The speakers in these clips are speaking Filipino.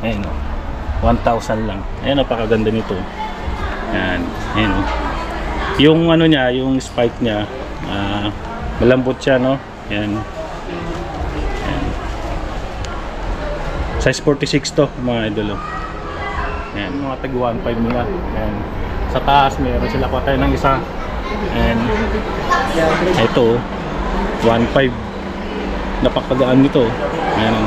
Ayan o, 1,000 lang. Ayan, napakaganda nito. Ayan, ayan o. Yung ano niya, yung spike niya, malambot siya, no? Ayan. Ayan. Size 46 to, mga idol o. Ayan, mga tag 1.5 nila. Ayan. Sa taas, meron sila ko tayo ng isa. And ito 1.5, napakagaan nito. Ayan.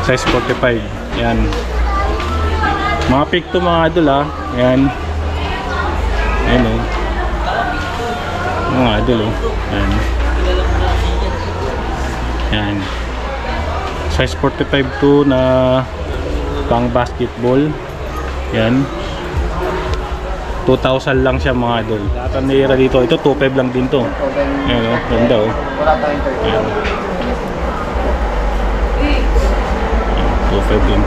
Size 45. Ayan, mga pick to mga idol ha. Ayan. Ayan o, mga idol o. Ayan. Ayan, size 45 to na pang basketball. Yan, 2,000 lang siya mga idol. Lahat ang nira dito, ito 2.5 lang din to. Ayan o, ganda o. Ayan, 2.5 lang.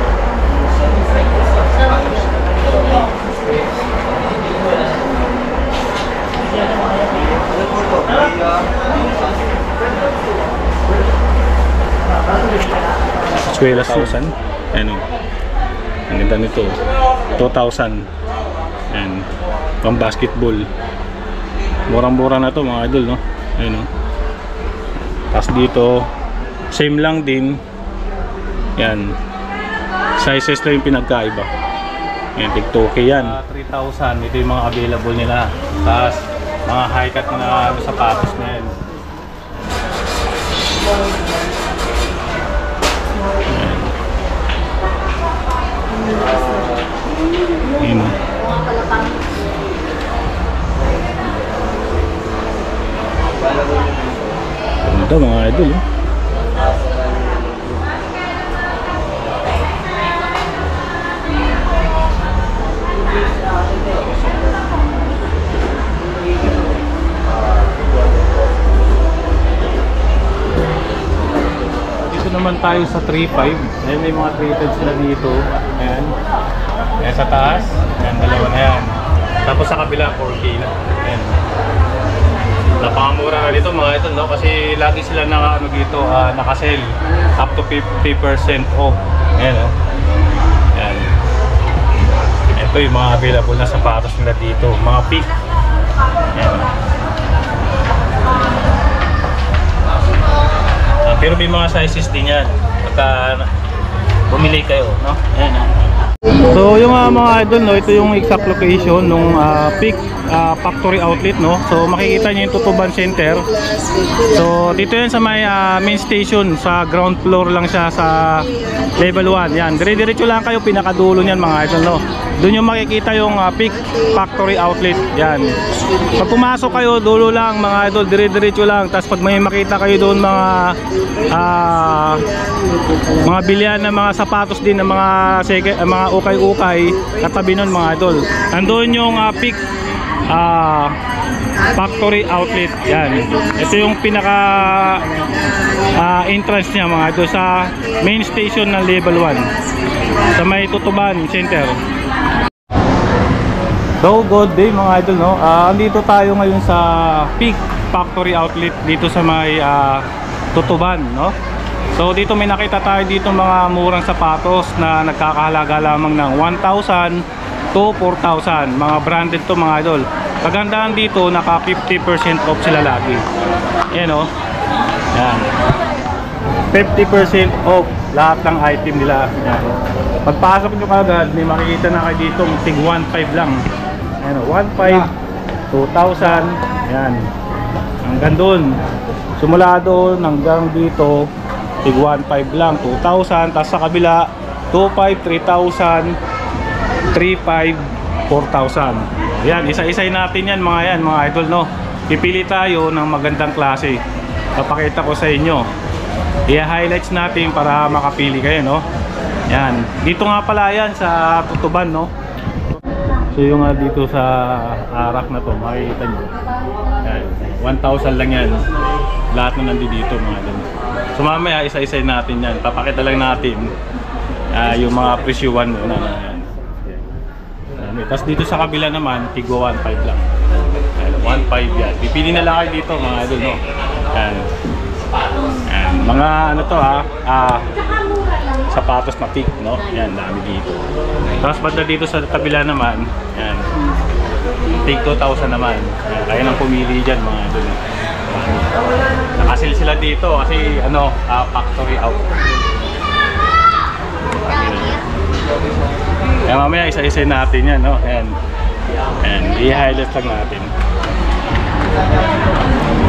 Eskwela 1,000. Ano, ang ganda nito, 2,000. Ayan, pang basketball. Murang-mura na to mga idol, no? Ayan o. Tapos dito same lang din. Yan, sizes lang yung pinagkaiba. Yan, tig 2K yan. 3,000, ito yung mga available nila. Tapos mga high cut na sapatos na yan. Ayan. Ganda mga idol, eh. Naman tayo sa 3.5. Ayan, may mga treated sila dito. Ayan, ayan sa taas. Ayan, dalawa na yan. Tapos sa kabila 4K na. Ayan, napakamura na dito mga ito, no? Kasi lagi sila na ano dito, nakasell up to 50% off. Ayan, no? Ayan, ito yung mga available na sapatos nila dito, mga peak. Ayan, pero may mga sizes din yan pagka bumili kayo, no? Ayan, so yung mga idol, no, ito yung exact location nung Peak factory outlet, no? So makikita nyo yung Tutuban Center. So dito yan sa may main station, sa ground floor lang siya sa level 1. Yan, dire-diretso lang kayo, pinakadulo niyan mga idol, no? Doon yung makikita yung Peak factory outlet. Yan, pag pumasok kayo, dulo lang mga idol, dire-diretso lang. Tapos pag may makita kayo doon mga bilyan ng mga sapatos din ng mga ukay-ukay, katabi nun mga idol, andun yung Peak factory outlet. Yan, ito yung pinaka entrance niya mga idol sa main station ng level 1 sa may Tutuban Center. So good day mga idol, no? Andito tayo ngayon sa Peak factory outlet dito sa may Tutuban, no? So dito may nakita tayo dito mga murang sapatos na nagkakahalaga lamang ng 1,000 to 4,000. Mga branded to mga idol. Kagandahan dito, naka 50% off sila lagi. Ayan o. Yan, 50% off lahat ng item nila. Yan. Pagpasok nyo kagad, may makikita na kayo dito tig 1,500 lang. Ayan o, 1,500, 2,000. Ayan, hanggang doon. Sumula doon hanggang dito tig 1,500 lang, 2,000. Tapos sa kabila 2,500, 3,000, 3,500, 4,000. Yan, isa-isay natin yan mga idol, no? Pipili tayo ng magandang klase. Papakita ko sa inyo, i-highlights natin para makapili kayo, no? Yan, dito nga pala yan sa Tutuban, no? So yung dito sa arak na to, makikita nyo yan, 1,000 lang yan lahat na nandito mga idol. So mamaya isa-isay natin yan, papakita lang natin yung mga presyuan muna na yan. Tapos dito sa kabila naman, tigwa 1,500 lang. 1.5 yan. Pipili na lang kayo dito mga idol, no? Yan. Yan. Mga ano to ha, sapatos na pick, no? Yan, dami dito. Tapos banda dito sa kabila naman, yan. Take 2,000 naman. Yan. Kaya nang pumili dyan mga idol. Nakasil sila dito kasi ano, factory out. Kaya mamaya isa-isa natin yan, no? Yan. Yan, i-highlight lang natin.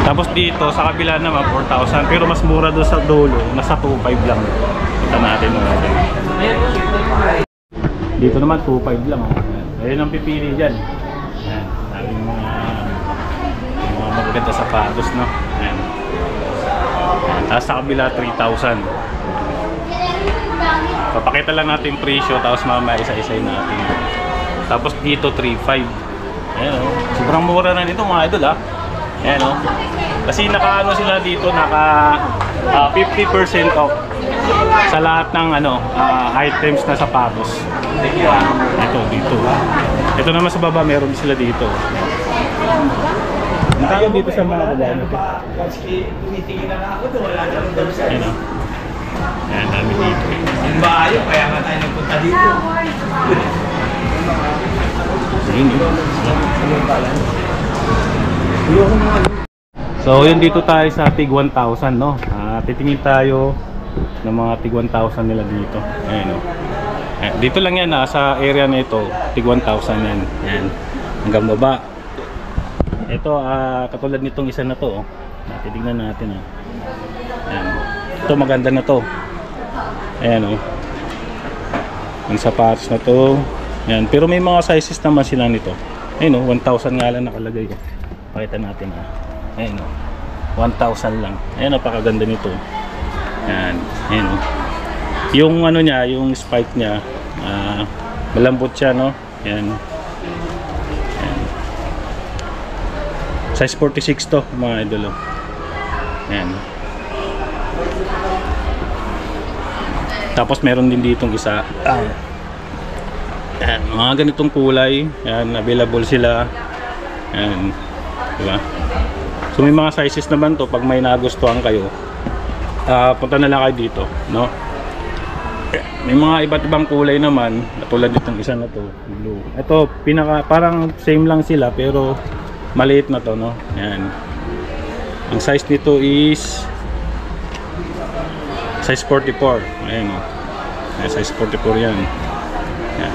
Tapos dito sa kabila naman 4,000, pero mas mura doon sa dulo, nasa 2,500 lang. Kita natin natin. Dito naman 2,500 lang. Ayun ang pipili diyan. Yan, daming mga magaganda sapatos, no. Yan. Tapos sa kabila 3,000. Papakita lang natin presyo, tapos mamaya isa-isay natin. Tapos dito 3,500. Ayan, oh. Sobrang mura na nito mga idol, ha. Ayan, oh. Kasi naka-ano sila dito, naka 50% off sa lahat ng ano, items na sapatos. Ito dito. Ito naman sa baba, meron sila dito. Ang tayo dito sa mga kabano. Ayan, oh. Ayan, dami dito. Yung bayo, kaya nga tayo nagpunta dito. So yun, dito tayo sa Tig 1,000, no. Titingin tayo ng mga Tig 1,000 nila dito. Ayan, no. Dito lang yan, sa area na ito, Tig 1,000 yan. Ayan, hanggang baba. Ito, katulad nitong isa na to, oh. Titignan natin, oh. Ayan. Ito maganda na to. Ayan, oh. Ang sapatos na to. Ayan. Pero may mga sizes naman sila nito. Ayan, oh. 1,000 nga lang nakalagay, oh. Pakita natin, oh. Ayan, oh. 1,000 lang. Ayan, napakaganda nito. Ayan. Ayan, oh. Yung ano niya, yung spike niya, malambot siya, no. Ayan. Ayan. Size 46 to, mga idol, oh. Ayan. Tapos meron din ditong isa. Ayan, mga ganitong kulay. Ayan, available sila. Ayan, diba? So may mga sizes naman to. Pag may nagustuhan kayo, punta na lang kayo dito, no? May mga iba't ibang kulay naman, tulad ditong isa na to, blue. Ito, parang same lang sila, pero maliit na to, no? Ayan. Ang size nito is size 44. Ayan, oh. Ayan, size 44 yan. Ayan.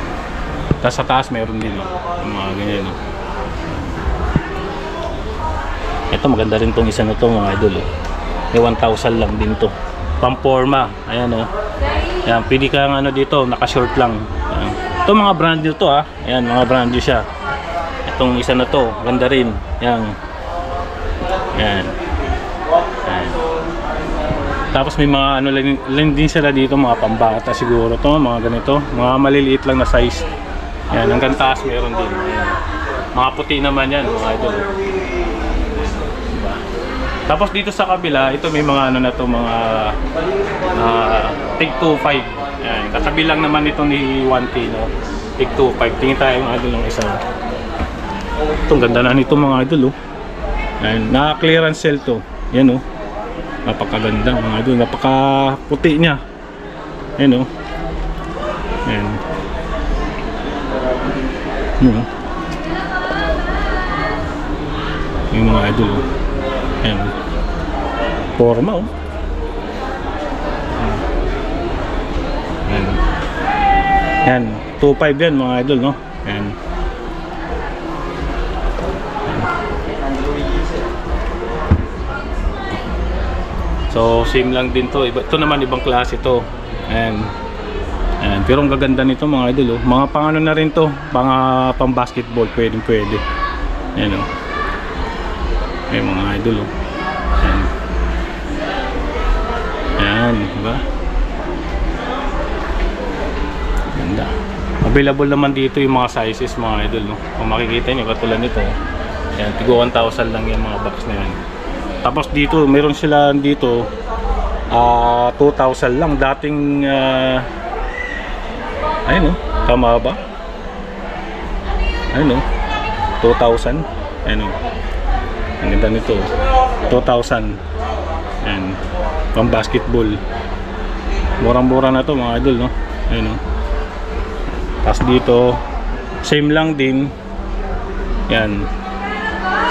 Tapos sa taas meron din, oh. Mga ganyan, oh. Ito maganda rin tong isa na to, mga idol, oh. May 1,000 lang din to. Pamporma. Ayan, oh. Ayan, pili ka ng ano dito, naka-short lang. Ayan. Ito mga brand new to, ha. Ayan, mga brand new siya. Itong isa na to, ganda rin. Ayan. Ayan. Ayan. Tapos may mga ano lang din sila dito, mga pambata siguro to, mga ganito, mga maliliit lang na size. Yan, hanggang taas meron din. Ayan. Mga puti naman yan, mga idol. Diba? Tapos dito sa kabila, ito may mga ano na to, mga Tig 2,500. Ayan, katabi lang naman ito ni 1T, no? Tig 2,500. Tingin tayo mga idol ng isa. Itong ganda na nito, mga idol, oh. Ayan, naka-clearance sale to. Yan, oh. Napakaganda, mga idol, napakaputi niya. Ayan, oh. Ayan. Yung mga idol, oh. Ayan. Forma, oh. Ayan. Ayan, 2,500 yan, mga idol, no? Ayan. So same lang din to. Ito naman ibang klase to. And pero ang gaganda nito, mga idol, oh. Mga pang ano na rin to, pang basketball, pwede. Ayan, oh. May mga idol, oh. Ayan. Ayan, diba? Ganda. Available naman dito yung mga sizes, mga idol, no? Kung makikita nyo, katulad nito, ayan, tigo 1,000 lang yung mga box na yan. Tapos dito, meron sila dito 2,000 lang. Dating ayun, oh, tama ba? Ayun, oh, 2,000. Ayan o. Ang ganda nito. 2,000. Ayan. Pang basketball. Murang-mura na to mga idol, no? Ayan o. Tapos dito, same lang din. Yan.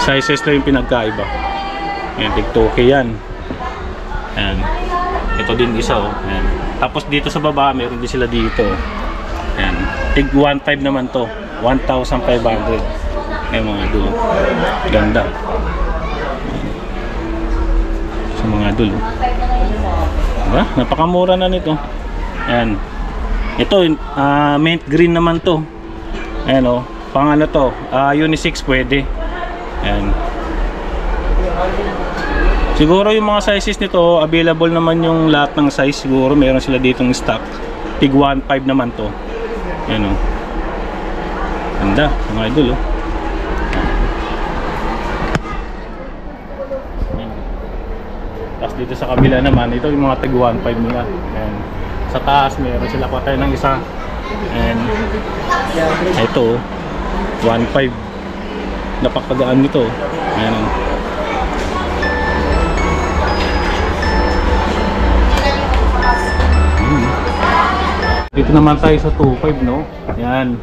Sizes lang yung pinagkaiba. Ayan, tig 2K yan. Ayan. Ito din isa oh. Ayan. Tapos dito sa baba, meron din sila dito. Ayan. Tig 1.5 naman to. 1,500. Ayan mga idol. Ganda. Sa mga idol. Diba? Napakamura na nito. Ayan. Ito, mint green naman to. Ayan o. Pang ano to, unisex pwede. Ayan. Siguro yung mga sizes nito, available naman yung lahat ng size. Siguro meron sila ditong stock. Tig 1.5 naman to. Ayan o. Ganda, mga idol o. Tapos dito sa kabila naman, ito yung mga tig 1.5 nila. Ayan. Sa taas, meron sila patay ng isa. And ito 1.5. Napakagaan nito. Ayan. Dito naman tayo sa 2.5, no? Ayan.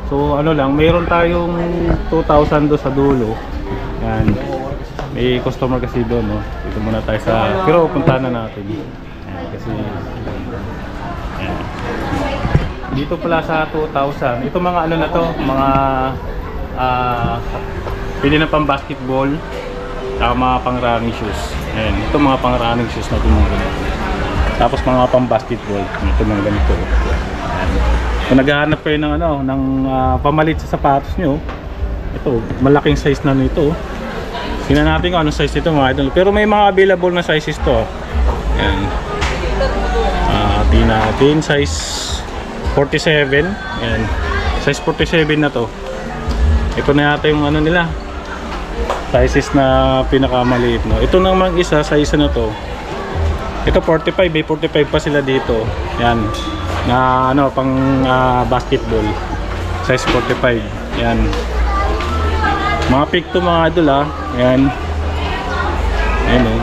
So ano lang, mayroon tayong 2,000 do sa dulo. Ayan. May customer kasi doon, no? Dito muna tayo sa, pero puntahan na natin. Ayan, kasi ayan. Dito pala sa 2,000. Ito mga ano na to, mga pili na pang basketball, saka mga pang running shoes. Ayan, ito mga pang running shoes na ito mga ganito. Tapos mga pang basketball, ito mga ganito. Ayan. Kung naghahanap kayo ng ano, ng pamalit sa sapatos nyo, ito, malaking size na nito. Tingnan natin kung anong size ito mga idol. Pero may mga available na sizes to. Ayan. Tingnan natin, size 47. Ayan. Size 47 na to. Ito na yata yung ano nila, sizes na pinakamaliit, no? Ito namang isa sa isa na to. Ito 45, 45 pa sila dito. Yan. Na ano, pang basketball. Size 45. Yan. Mga pick to mga idol ha. Yan. Ayan o.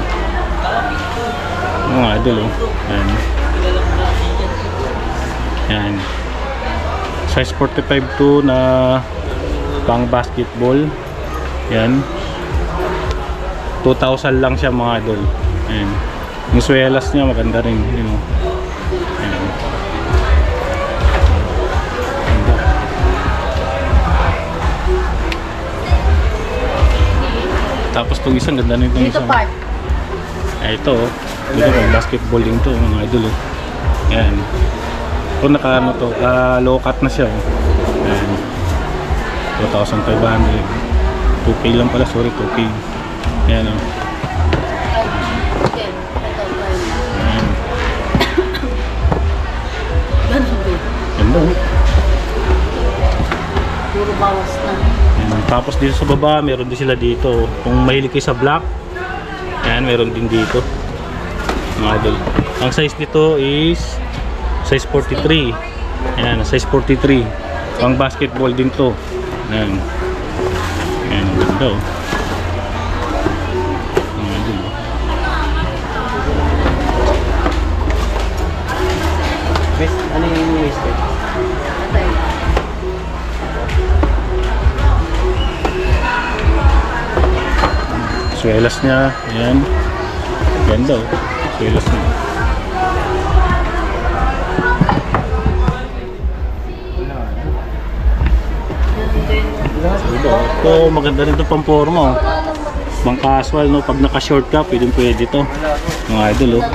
Mga idol o. Yan. Yan. Size 45 to na pang basketball. Yan. 2,000 lang siya mga idol. Ayan. Yung swelas niya maganda rin. Ayan. Ayan. Tapos itong isang ganda nito isang. Ito oh. Ito basketball din to mga idol oh. Ayan. Ito naka ano to, low cut na siya oh. Ayan. 2,500. 2K lang pala, sorry, 2K. Ayan o. Ayan. Ganda o. Puro bawas na. Ayan. Tapos dito sa baba, meron din sila dito. Kung mahilig kayo sa black, ayan, meron din dito. Mga idol. Ang size nito is size 43. Ayan, size 43. Pang basketball din to. Ayan. Ayan, ganda o. Ayan. Best, ano yung wasted? Swelas niya. Ayan. Ganda o. Swelas niya. Ito, maganda rin ito pang forma oh. Pang casual no, pag naka short ka pwede to mga idol oh.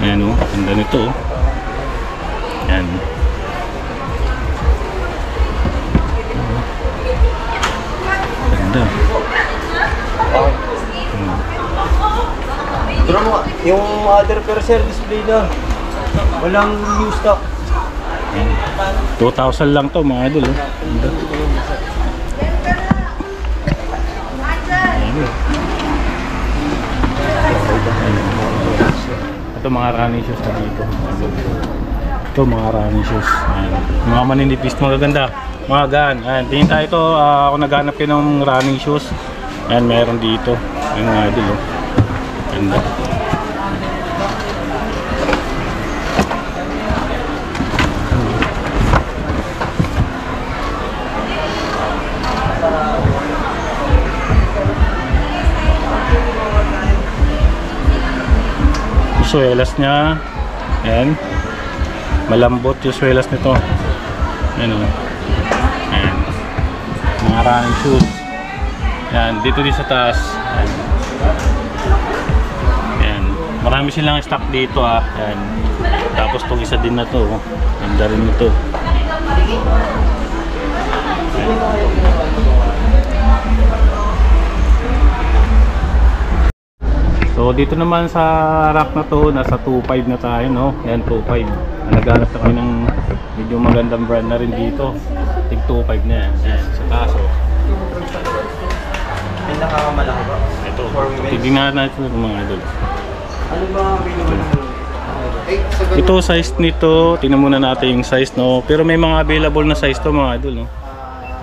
Ayan oh, ganda nito oh. Ayan. Ganda. Pero yung other per display na walang new stock. 2,000 lang to mga idol oh. Ganda. Ito mga running shoes na dito. Ito mga running shoes. Ayan. Mga maninipis, magaganda. Mga gun. Ayan, tingin tayo ito. Kung naghanap kayo ng running shoes, ayan, meron dito. Ayan mga idol, oh. Ganda. Swelas niya. Ayan. Malambot yung swelas nito. Ayan, oh. Ayan. Mga running shoes. Ayan. Dito din sa taas. Ayan. Ayan. Marami silang stock dito, ah. Ayan. Tapos itong isa din na to. Ganda rin ito. So dito naman sa rack na to, nasa 2.5 na tayo, no? Ayan, 2.5. Naghanap na kami ng medyo magandang brand na rin dito. Tig 2.5 na yan. Ayan, sa taso. Pinakamalaki ba? Ito, tignan natin ito mga idol. Ano ba available? Ito size nito, tingnan muna natin yung size, no? Pero may mga available na size to mga idol, no?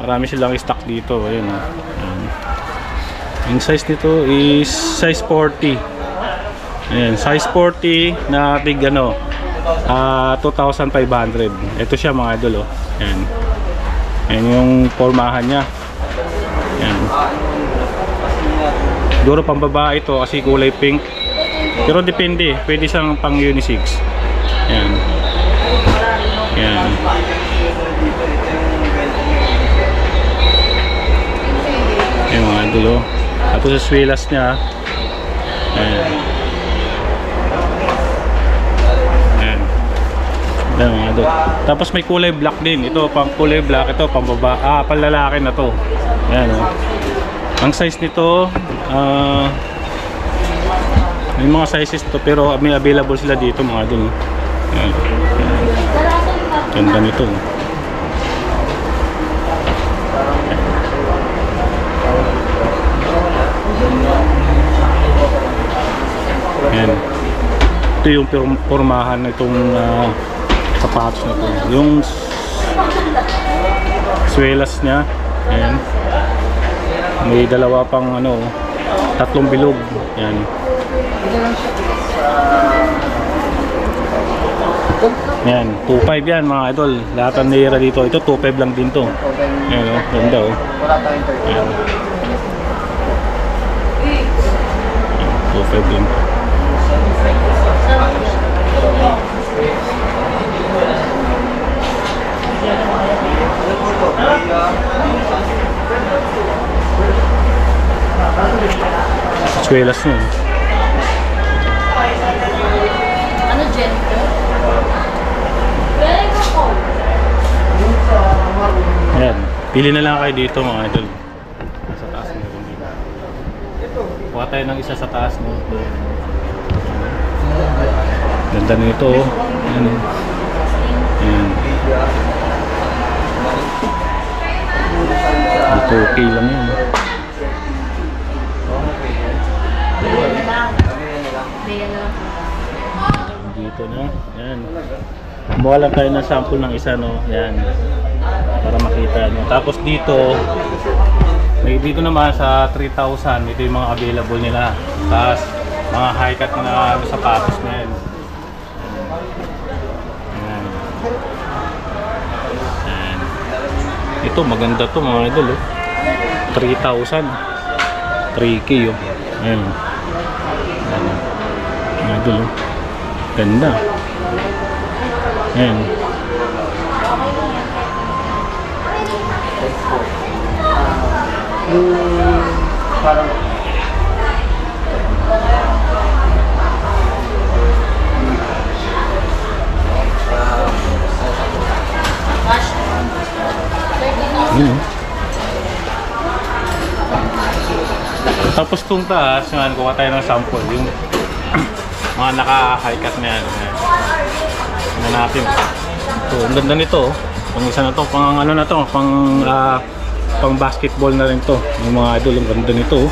Marami silang stock dito. Ayun, no? Ayan. Yung size nito is size 40. Ayan, size 40 na tig ano, 2,500. Ito siya mga idol, oh. Ayan. Ayan yung formahan niya. Ayan. Siguro pang babae ito kasi kulay pink. Pero depende, pwede siyang pang unisex. Ayan. Ayan. Ayan mga idol, oh. Tapos sa swelas niya. Ayan. Ayan. Ayan mga idol. Tapos may kulay black din. Ito pang kulay black. Ito pang baba. Panlalaki na to. Ayan, oh. Ang size nito, may mga sizes to pero may available sila dito mga idol. Ayan. Ganda nito. Ayan. Ito yung pormahan na itong sapatos na ito. Yung swelas niya. Ayan. May dalawa pang ano, tatlong bilog. Ayan. Ayan, 2.5 yan mga idol. Lahat ng nira dito. Ito 2.5 lang din to. Ayan, oh, ganda, oh. Ayan. 2.5 din. Swelas nyo. Ano dyan? Ayan, pili na lang kayo dito mga idol. Sa taas mo rin dito. Kuha tayo ng isa sa taas mo. Ganda nito, oh. Ayan. Ayan. Ito okay lang yun. Dito na. Ayan. Kumuha lang tayo ng sample ng isa, no. Ayan. Para makita nyo. Tapos dito, dito naman sa 3,000, ito yung mga available nila. Tapos mga high cut na sapatos na yan. Ayan. Ayan. Ito maganda to mga idol, oh. 3,000, 3K, oh. Ayan. Ayan. Mga idol, oh. Ganda. Ayan. Parang Tapos itong taas, yan, kuha tayo ng sample. Yung mga naka-high cut na yan. Tingnan natin. Ito, ang ganda nito. Pang isa na to, pang ano na to, pang basketball na rin to. Yung mga idol, ang ganda nito.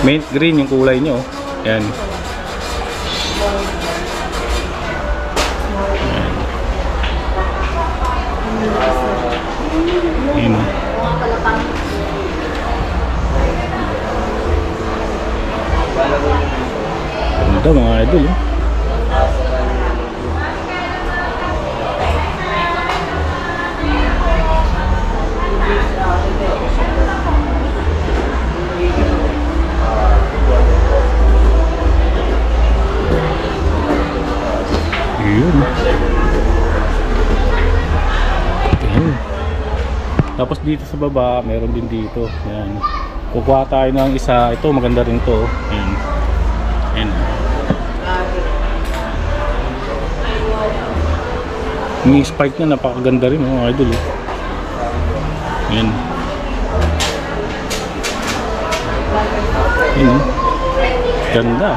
Mint green yung kulay nyo. Yan. Yan. Ganda mga idol, eh. Yun. Ayan. Tapos dito sa baba, meron din dito. Ayan. Kukuha tayo ng isa. Ito, maganda rin to. Ayan. Ayan. Yung spike na napakaganda rin, mga idol. Ayan. Ayan. Ganda.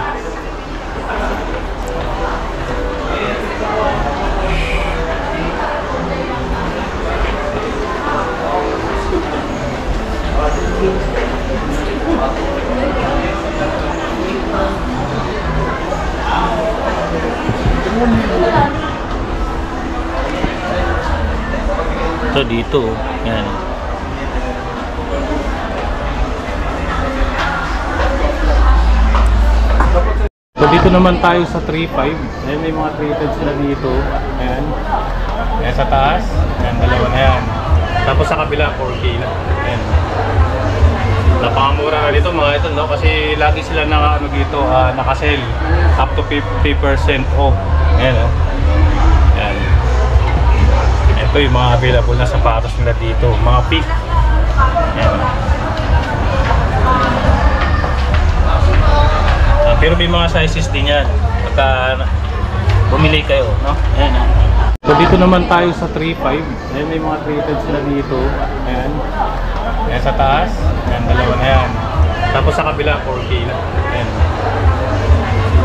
Ito dito, yan. So dito naman tayo sa 3.5. Ayan, may mga treated sila dito. Ayan. Ayan sa taas. Ayan, dalawa na yan. Tapos sa kabila, 4K na. Ayan. Napakamura na dito mga ito, no? Kasi lagi sila naka, dito, naka-sell. Up to 50% off. Ayan, no? Ayan. Ito yung mga available na sapatos nila dito. Mga peak. Ayan. Pero may mga sizes din yan. Pagka bumili kayo, no? Ayan, no? So dito naman tayo sa 3.5. Ayan, may mga treated sila dito. Ayan. Ayan sa taas. Ayan, dalawa na yan. Tapos sa kabila, 4K na. Ayan.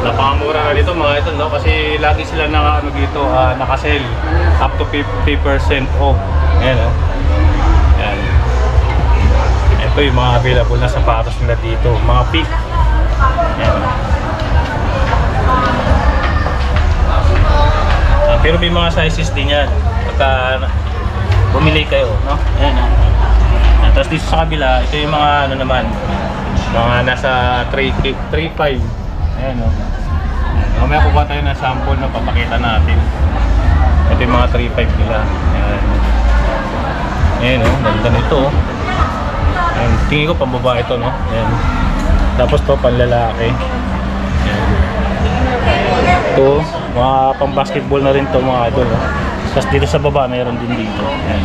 Napakamura na dito mga ito, no? Kasi lagi sila naka, dito, naka-sell. Up to 50% off. Ayan, no? Ayan. Ito yung mga available na sapatos nila dito. Mga peak. Ayan. Pero may mga sizes din yan. Pagka bumili kayo, no? Ayan, no? Tapos dito sa kabila, ito yung mga ano naman, mga nasa 3.5. Ayan, no? Mamaya kukuha tayo ng sample na papakita natin. Ito yung mga 3.5 nila. Ayan. Ayan, no? Ganda nito. Ayan. Tingin ko pambaba ito, no? Ayan. Tapos to panlalaki. Ayan. Ito, mga pang basketball na rin to mga idol, no? Tapos dito sa baba mayroon din dito. Ayan.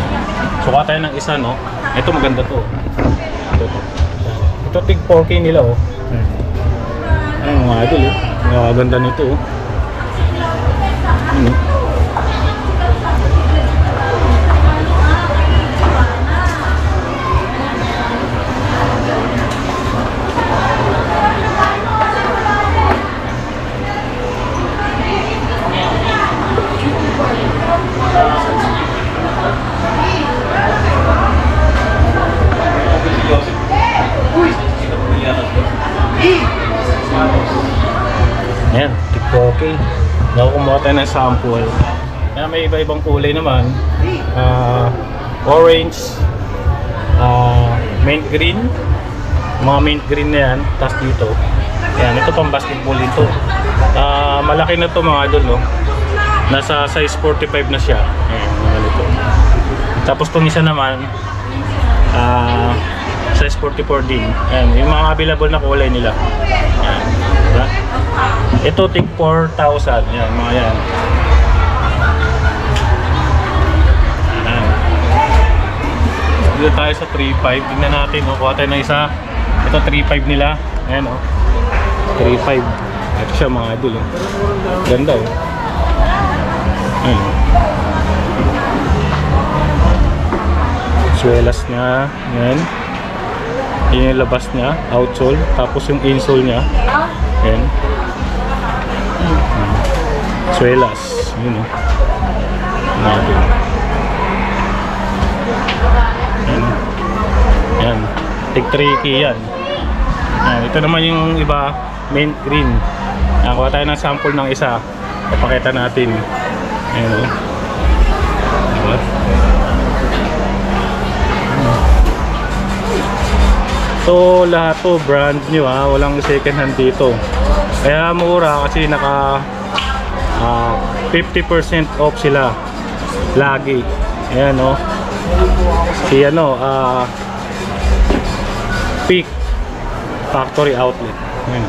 Suka tayo ng isa, no? Ito maganda to. Ito tig 4K nila, oh. Ayan mga idol, oh. Ganda nito, oh. Ayan. Ayan, TikToky. Nakukumuha tayo ng sample. Ayan, may iba-ibang kulay naman. Orange, mint green. Mga mint green na yan. Tapos dito. Ayan, ito pang basketball dito. Malaki na to mga idol, no? Nasa size 45 na siya. Ayan, mga ganito. Tapos itong isa naman, size 44 din. Ayan, yung mga available na kulay nila. Ayan, diba? Ito tig 4,000. Yan, mga yan. Ayan. Dito tayo sa 3.5. Tingnan natin, oh. Kuha tayo ng isa. Ito 3.5 nila. Ayan, oh. 3.5. Ito siya mga idol, oh. Ganda, oh. Ayan. Swelas niya. Ayan. Yan yung labas niya. Outsole. Tapos yung insole niya. Ayan. Swelas. Yun, oh. Natin. Ayan. Ayan. Tig 3K yan. Ayan. Ito naman yung iba, mint green. Kuha tayo ng sample ng isa. Papakita natin. Ayan, oh. So lahat to brand new ha, walang second hand dito. Kaya mura kasi naka 50% off sila lagi. Ayan no. Si ano, Peak Factory Outlet. Ayan.